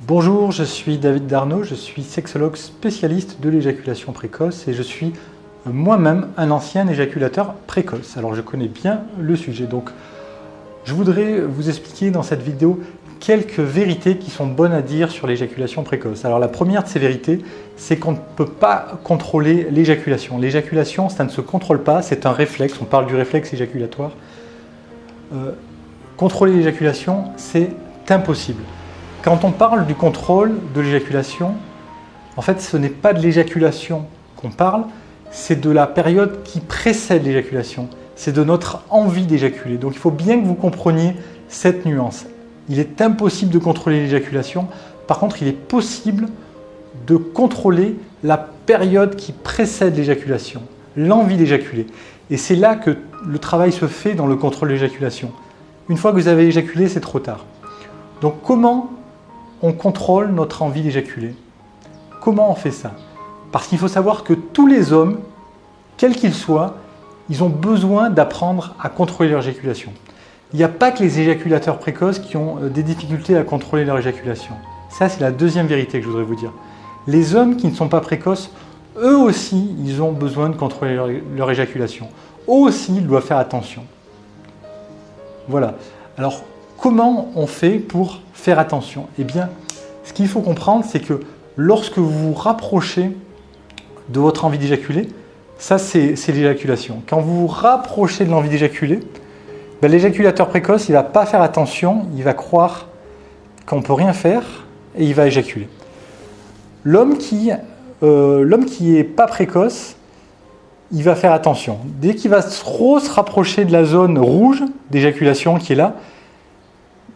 Bonjour, je suis David Darnaud, je suis sexologue spécialiste de l'éjaculation précoce et je suis moi-même un ancien éjaculateur précoce. Alors je connais bien le sujet, donc je voudrais vous expliquer dans cette vidéo quelques vérités qui sont bonnes à dire sur l'éjaculation précoce. Alors la première de ces vérités, c'est qu'on ne peut pas contrôler l'éjaculation. L'éjaculation, ça ne se contrôle pas, c'est un réflexe, on parle du réflexe éjaculatoire. Contrôler l'éjaculation, c'est impossible. Quand on parle du contrôle de l'éjaculation, en fait, ce n'est pas de l'éjaculation qu'on parle, c'est de la période qui précède l'éjaculation. C'est de notre envie d'éjaculer. Donc il faut bien que vous compreniez cette nuance. Il est impossible de contrôler l'éjaculation. Par contre, il est possible de contrôler la période qui précède l'éjaculation, l'envie d'éjaculer. Et c'est là que le travail se fait dans le contrôle de l'éjaculation. Une fois que vous avez éjaculé, c'est trop tard. Donc comment on contrôle notre envie d'éjaculer? Comment on fait ça? Parce qu'il faut savoir que tous les hommes, quels qu'ils soient, ils ont besoin d'apprendre à contrôler leur éjaculation. Il n'y a pas que les éjaculateurs précoces qui ont des difficultés à contrôler leur éjaculation. Ça, c'est la deuxième vérité que je voudrais vous dire. Les hommes qui ne sont pas précoces, eux aussi, ils ont besoin de contrôler leur éjaculation. Eux aussi, ils doivent faire attention. Voilà. Alors, comment on fait pour faire attention? Eh bien, ce qu'il faut comprendre, c'est que lorsque vous vous rapprochez de votre envie d'éjaculer, ça c'est l'éjaculation. Quand vous vous rapprochez de l'envie d'éjaculer, l'éjaculateur précoce, il ne va pas faire attention, il va croire qu'on ne peut rien faire et il va éjaculer. L'homme qui n'est pas précoce, il va faire attention. Dès qu'il va trop se rapprocher de la zone rouge d'éjaculation qui est là,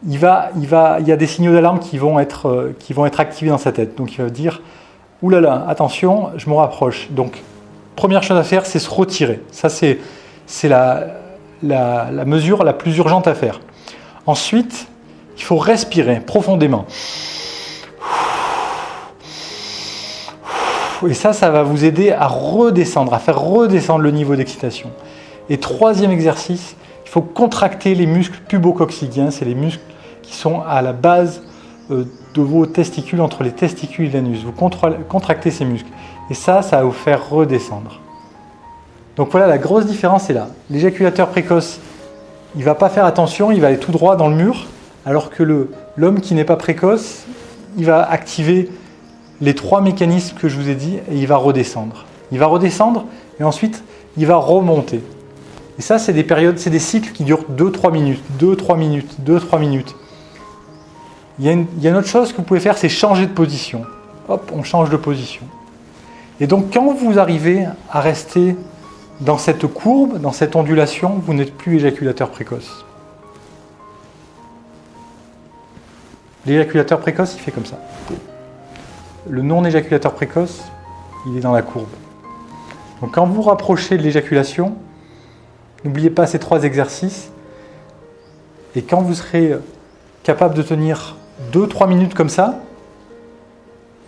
il y a des signaux d'alarme qui vont être activés dans sa tête. Donc il va dire « Ouh là là, attention, je me rapproche ». Donc première chose à faire, c'est se retirer. Ça, c'est la mesure la plus urgente à faire. Ensuite, il faut respirer profondément. Et ça va vous aider à redescendre, à faire redescendre le niveau d'excitation. Et troisième exercice, il faut contracter les muscles pubococcygiens, c'est les muscles qui sont à la base de vos testicules, entre les testicules et l'anus. Vous contractez ces muscles. Et ça va vous faire redescendre. Donc voilà, la grosse différence est là. L'éjaculateur précoce, il ne va pas faire attention, il va aller tout droit dans le mur, alors que l'homme qui n'est pas précoce, il va activer les trois mécanismes que je vous ai dit et il va redescendre. Il va redescendre et ensuite, il va remonter. Et ça, c'est des périodes, c'est des cycles qui durent 2-3 minutes, 2-3 minutes, 2-3 minutes. Il y a une autre chose que vous pouvez faire, c'est changer de position. Hop, on change de position. Et donc, quand vous arrivez à rester dans cette courbe, dans cette ondulation, vous n'êtes plus éjaculateur précoce. L'éjaculateur précoce, il fait comme ça. Le non-éjaculateur précoce, il est dans la courbe. Donc, quand vous vous rapprochez de l'éjaculation, n'oubliez pas ces trois exercices. Et quand vous serez capable de tenir 2-3 minutes comme ça,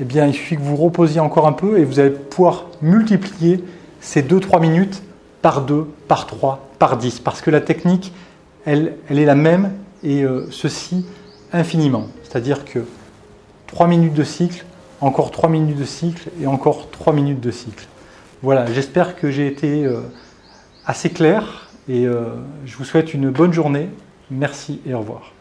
eh bien, il suffit que vous reposiez encore un peu et vous allez pouvoir multiplier ces 2-3 minutes par 2, par 3, par 10. Parce que la technique, elle est la même et ceci infiniment. C'est-à-dire que 3 minutes de cycle, encore 3 minutes de cycle et encore 3 minutes de cycle. Voilà, j'espère que j'ai été assez clair et je vous souhaite une bonne journée. Merci et au revoir.